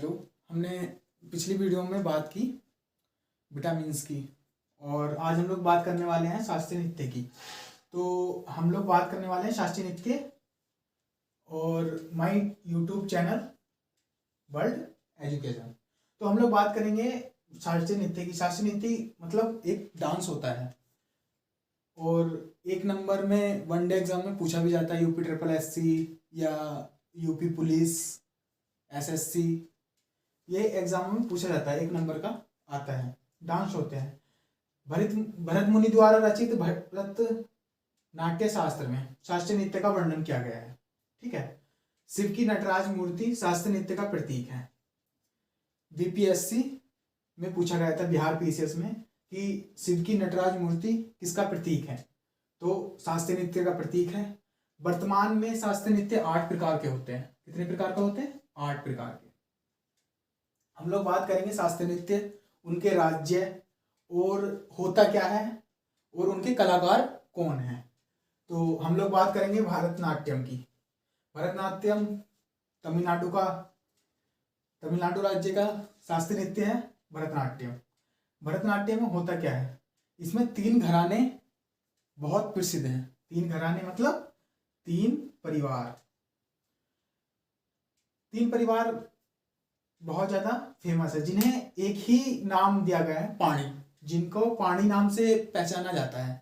Hello. हमने पिछली video में बात की विटामिन्स की और आज हम लोग बात करने वाले हैं शास्त्रीय नृत्य की। तो हम लोग बात करने वाले हैं शास्त्रीय नृत्य और my YouTube channel world education. तो हम लोग बात करेंगे शास्त्रीय नृत्य की। शास्त्रीय नृत्य मतलब एक डांस होता है और एक नंबर में वनडे एग्जाम में पूछा भी जाता है, यूपी ट्रिपल एससी या यूपी पुलिस एसएससी, ये एग्जाम में पूछा जाता है, एक नंबर का आता है। डांस होते हैं। भरत मुनि द्वारा रचित भरत नाट्य शास्त्र में शास्त्रीय नृत्य का वर्णन किया गया है। ठीक है। शिव की नटराज मूर्ति शास्त्रीय नृत्य का प्रतीक है। बीपीएससी में पूछा गया था, बिहार पीसीएस में, कि शिव की नटराज मूर्ति किसका प्रतीक है, तो शास्त्रीय नृत्य का प्रतीक है। वर्तमान में शास्त्रीय नृत्य 8 प्रकार के होते हैं। कितने प्रकार के होते हैं? 8 प्रकार के। हम लोग बात करेंगे शास्त्रीय नृत्य, उनके राज्य और होता क्या है और उनके कलाकार कौन है। तो हम लोग बात करेंगे भरतनाट्यम की। भरतनाट्यम तमिलनाडु राज्य का शास्त्रीय नृत्य है भरतनाट्यम। भरतनाट्यम में होता क्या है, इसमें 3 घराने बहुत प्रसिद्ध हैं। 3 घराने मतलब 3 परिवार। 3 परिवार बहुत ज्यादा फेमस है, जिन्हें एक ही नाम दिया गया है, पाणी, जिनको पाणी नाम से पहचाना जाता है।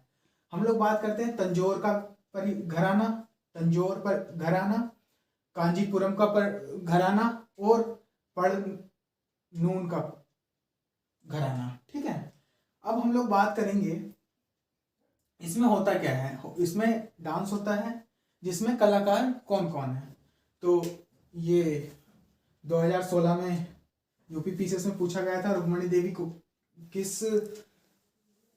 हम लोग बात करते हैं तंजौर का घराना, तंजौर पर घराना, कांजीपुरम का घराना और पड़नून का घराना। ठीक है। अब हम लोग बात करेंगे इसमें होता क्या है। इसमें डांस होता है जिसमें कलाकार कौन कौन है। तो ये 2016 में यूपी पीसीएस में पूछा गया था, रुक्मणी देवी को किस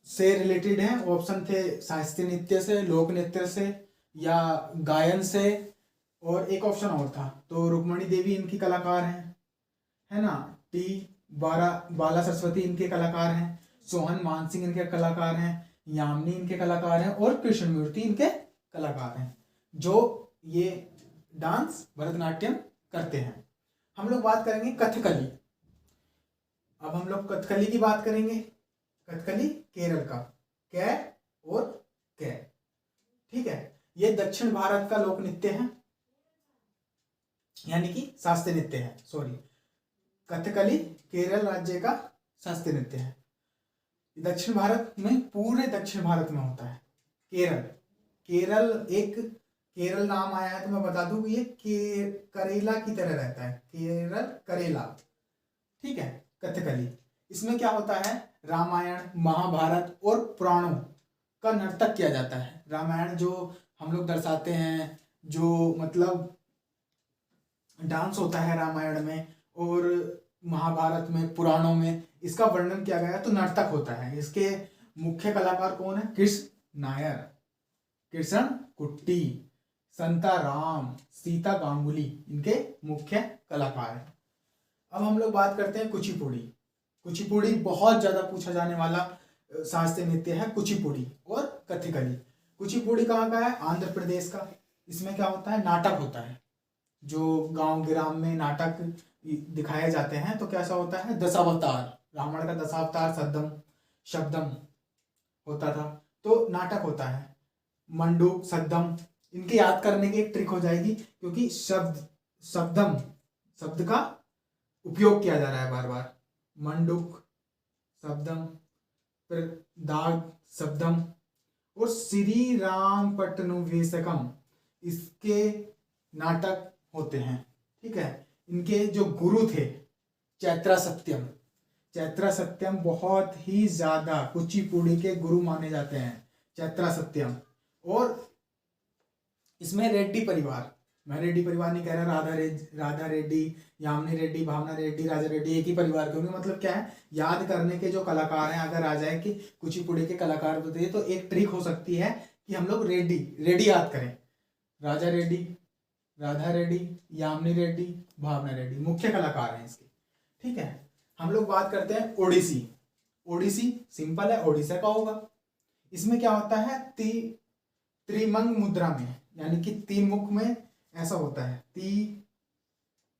से रिलेटेड है। ऑप्शन थे शास्त्रीय नृत्य से, लोक नृत्य से या गायन से, और एक ऑप्शन और था। तो रुक्मणी देवी इनकी कलाकार हैं, है ना। बाला सरस्वती इनके कलाकार हैं, सोहन मानसिंह इनके कलाकार हैं, यामिनी इनके कलाकार हैं और कृष्ण मूर्ति इनके कलाकार हैं, जो ये डांस भरतनाट्यम करते हैं। हम लोग बात करेंगे कथकली। अब हम लोग कथकली की बात करेंगे। कथकली केरल का, कै और कै। ठीक है। ये दक्षिण भारत का लोक नृत्य है, यानी कि शास्त्रीय नृत्य है। सॉरी, कथकली केरल राज्य का शास्त्रीय नृत्य है। दक्षिण भारत में, पूरे दक्षिण भारत में होता है। केरल नाम आया है तो मैं बता दूं, ये करेला की तरह रहता है, केरल करेला। ठीक है। कथकली, इसमें क्या होता है, रामायण, महाभारत और पुराणों का नर्तक किया जाता है। रामायण जो हम लोग दर्शाते हैं, जो मतलब डांस होता है रामायण में और महाभारत में, पुराणों में, इसका वर्णन किया गया तो नर्तक होता है। इसके मुख्य कलाकार कौन है? कृष्ण नायर, कृष्ण कुट्टी, संता राम, सीता गांगुली इनके मुख्य कलाकार हैं। अब हम लोग बात करते हैं कुचिपुड़ी। कुचिपुड़ी बहुत ज्यादा पूछा जाने वाला शास्त्रीय नृत्य है, कुचिपुड़ी और कथकली। कुचिपुड़ी कहाँ का है? आंध्र प्रदेश का। इसमें क्या होता है, नाटक होता है। जो गांव ग्राम में नाटक दिखाए जाते हैं, तो कैसा होता है, दशावतार, रावण का दशावतार शब्दम होता था, तो नाटक होता है। मंडूक, सद्दम, इनके याद करने की एक ट्रिक हो जाएगी, क्योंकि शब्द का उपयोग किया जा रहा है बार बार। मंडूक, शब्दम, फिर दाग, शब्दम और श्री राम पट्टनुवेशकम, इसके नाटक होते हैं। ठीक है। इनके जो गुरु थे चैत्रा सत्यम बहुत ही ज्यादा कुचिपुड़ी के गुरु माने जाते हैं, चैत्रा सत्यम। और इसमें रेड्डी परिवार, मैं रेड्डी परिवार नहीं कह रहा, राधा रेड्डी, यामिनी रेड्डी, भावना रेड्डी, राजा रेड्डी एक ही परिवार के होंगे। मतलब क्या है, याद करने के जो कलाकार हैं, अगर आ जाए कि कुचिपुड़ी के कलाकार बताइए, तो एक ट्रिक हो सकती है कि हम लोग रेड्डी याद करें। राजा रेड्डी, राधा रेड्डी, यामिनी रेड्डी, भावना रेड्डी मुख्य कलाकार हैं इसके। ठीक है। हम लोग बात करते हैं ओडिसी सिंपल है, ओडिशा का होगा। इसमें क्या होता है, त्रिमंग मुद्रा में, यानी कि 3 मुख में ऐसा होता है।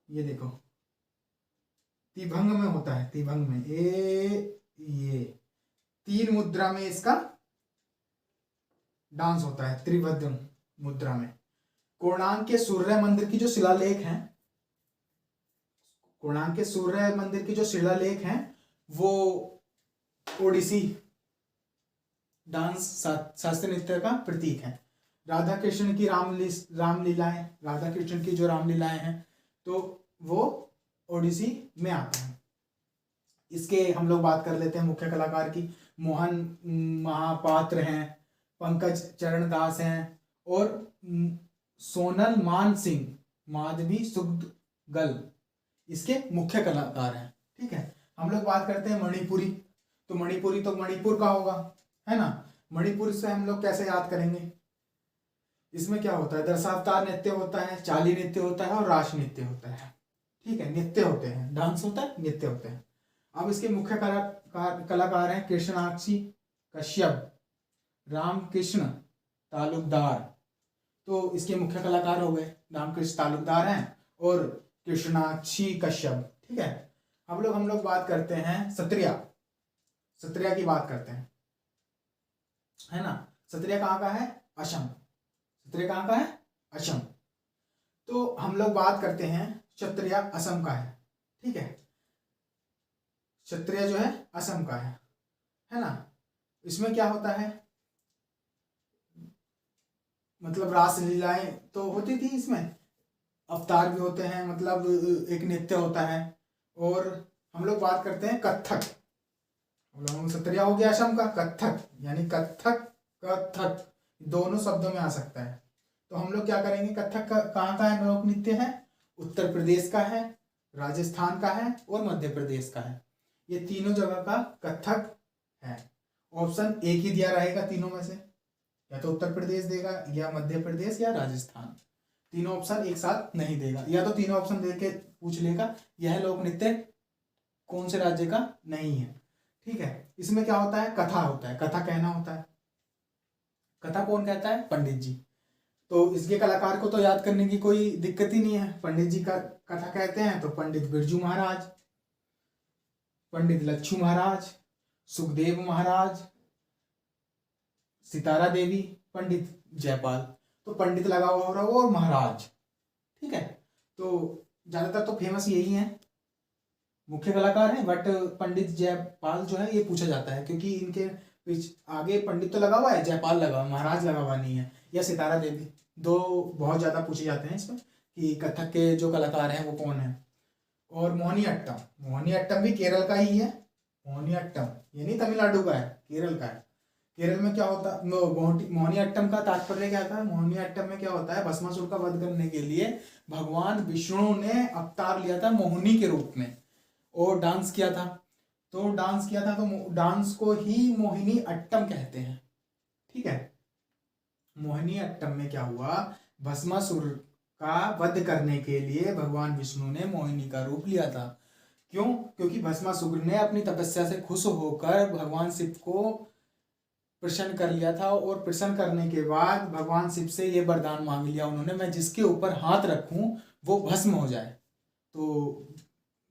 ये देखो, त्रिभंग में होता है, त्रिभंग में ये 3 मुद्रा में इसका डांस होता है, त्रिभद्र मुद्रा में। कोणार्क के सूर्य मंदिर की जो शिलालेख हैं, कोणार्क के सूर्य मंदिर की जो शिलालेख हैं वो ओडिसी डांस शास्त्रीय नृत्य का प्रतीक है। राधा कृष्ण की रामलीलाएं, राधा कृष्ण की जो रामलीलाएं हैं तो वो ओडिसी में आते हैं। इसके हम लोग बात कर लेते हैं मुख्य कलाकार की। मोहन महापात्र हैं, पंकज चरण दास हैं और सोनल मान सिंह, माधवी सुगल इसके मुख्य कलाकार हैं। ठीक है, हम लोग बात करते हैं मणिपुरी। तो मणिपुरी तो मणिपुर का होगा, है ना। मणिपुर से हम लोग कैसे याद करेंगे? इसमें क्या होता है? दशावतार नृत्य होता है, चाली नृत्य होता है और रास नृत्य होता है। ठीक है, नृत्य होते हैं, डांस होता है, नृत्य होते हैं। अब इसके मुख्य कलाकार हैं कृष्णाक्षी कश्यप, रामकृष्ण तालुकदार। तो इसके मुख्य कलाकार हो गए, रामकृष्ण तालुकदार हैं और कृष्णाक्षी कश्यप। ठीक है, हम लोग बात करते हैं सत्रिया। सत्रिया की बात करते हैं, है ना। सत्रिया कहाँ का है? असम। सत्रिया कहाँ का है? असम। तो हम लोग बात करते हैं क्षत्रिय असम का है। ठीक है, क्षत्रिय जो है असम का है ना। इसमें क्या होता है, मतलब रासलीलाएं तो होती थी, इसमें अवतार भी होते हैं, मतलब एक नृत्य होता है। और हम लोग बात करते हैं कथक। हम लोग सत्रिया हो गया असम का, कथक यानी कथक कथक दोनों शब्दों में आ सकता है। तो हम लोग क्या करेंगे, कथक कहाँ का है लोक नृत्य है? उत्तर प्रदेश का है, राजस्थान का है और मध्य प्रदेश का है। ये तीनों जगह का कथक है। ऑप्शन एक ही दिया रहेगा तीनों में से, या तो उत्तर प्रदेश देगा या मध्य प्रदेश या राजस्थान। तीनों ऑप्शन एक साथ नहीं देगा, या तो तीनों ऑप्शन दे के पूछ लेगा यह लोक नृत्य कौन से राज्य का नहीं है। ठीक है, इसमें क्या होता है? कथा होता है, कथा कहना होता है। कथा कौन कहता है? पंडित जी। तो इसके कलाकार को तो याद करने की कोई दिक्कत ही नहीं है। पंडित जी का कथा कहते हैं तो पंडित बिरजू महाराज, पंडित लच्छू महाराज, सुखदेव महाराज, सितारा देवी, पंडित जयपाल। तो पंडित लगा हुआ हो रहा हो और महाराज। ठीक है, तो ज्यादातर तो फेमस यही है, मुख्य कलाकार हैं। बट पंडित जयपाल जो है ये पूछा जाता है क्योंकि इनके आगे पंडित तो लगा हुआ है, जयपाल लगा हुआ, महाराज लगा हुआ नहीं है। या सितारा देवी, दो बहुत ज्यादा पूछे जाते हैं इसमें कि कथक के जो कलाकार हैं वो कौन है। और मोहिनीअट्टम, मोहिनीअट्टम भी केरल का ही है। मोहिनीअट्टम ये नहीं तमिलनाडु का है, केरल का है। केरल में क्या होता है, मोहिनीअट्टम का तात्पर्य क्या था? मोहिनीअट्टम में क्या होता है, भस्मासुर का वध करने के लिए भगवान विष्णु ने अवतार लिया था मोहिनी के रूप में और डांस किया था। तो डांस को ही मोहिनी अट्टम कहते हैं। ठीक है, मोहिनी अट्टम में क्या हुआ, भस्मासुर का वध करने के लिए भगवान विष्णु ने मोहिनी का रूप लिया था। क्यों? क्योंकि भस्मासुर ने अपनी तपस्या से खुश होकर भगवान शिव को प्रसन्न कर लिया था और प्रसन्न करने के बाद भगवान शिव से ये वरदान मांग लिया उन्होंने, मैं जिसके ऊपर हाथ रखूं वो भस्म हो जाए। तो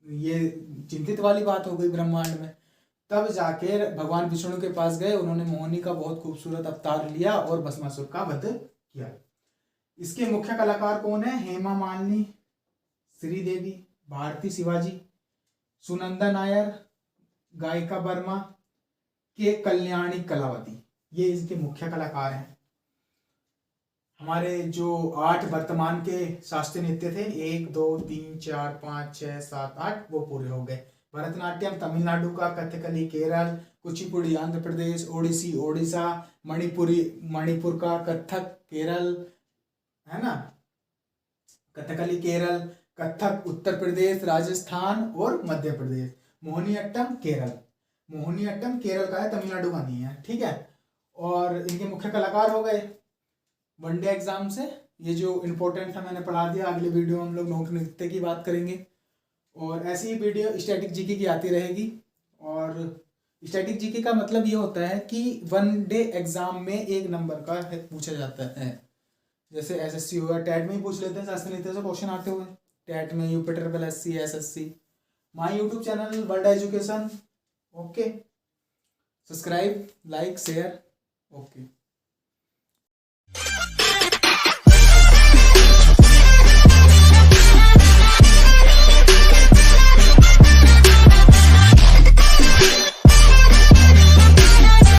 ये चिंतित वाली बात हो गई ब्रह्मांड में। तब जाके भगवान विष्णु के पास गए, उन्होंने मोहिनी का बहुत खूबसूरत अवतार लिया और भस्मासुर का वध किया। इसके मुख्य कलाकार कौन है? हेमा मालिनी, श्रीदेवी, भारती शिवाजी, सुनंदा नायर, गायिका वर्मा, के कल्याणी कलावती, ये इसके मुख्य कलाकार हैं। हमारे जो 8 वर्तमान के शास्त्रीय नृत्य थे, 1 2 3 4 5 6 7 8 वो पूरे हो गए। भरतनाट्यम तमिलनाडु का, कथकली केरल, कुचिपुड़ी आंध्र प्रदेश, ओडिसी ओडिशा, मणिपुर का, कथक केरल, है ना, कथकली केरल, कथक उत्तर प्रदेश, राजस्थान और मध्य प्रदेश। मोहिनीअट्टम केरल, मोहिनीअट्टम केरल का है, तमिलनाडु का नहीं है। ठीक है, और इनके मुख्य कलाकार हो गए। वनडे एग्जाम से ये जो इम्पोर्टेंट था मैंने पढ़ा दिया। अगले वीडियो में हम लोग लोक नृत्य की बात करेंगे और ऐसी ही वीडियो स्टैटिक जीके की आती रहेगी। और स्टैटिक जीके का मतलब ये होता है कि वनडे एग्जाम में 1 नंबर का पूछा जाता है। जैसे एसएससी हुआ, टैट में ही पूछ लेते हैं शास्त्रीय नृत्य से क्वेश्चन आते हुए, टैट में यूपीटर प्लस सी, SSC my YouTube channel world education. Okay, subscribe, like, share. Okay.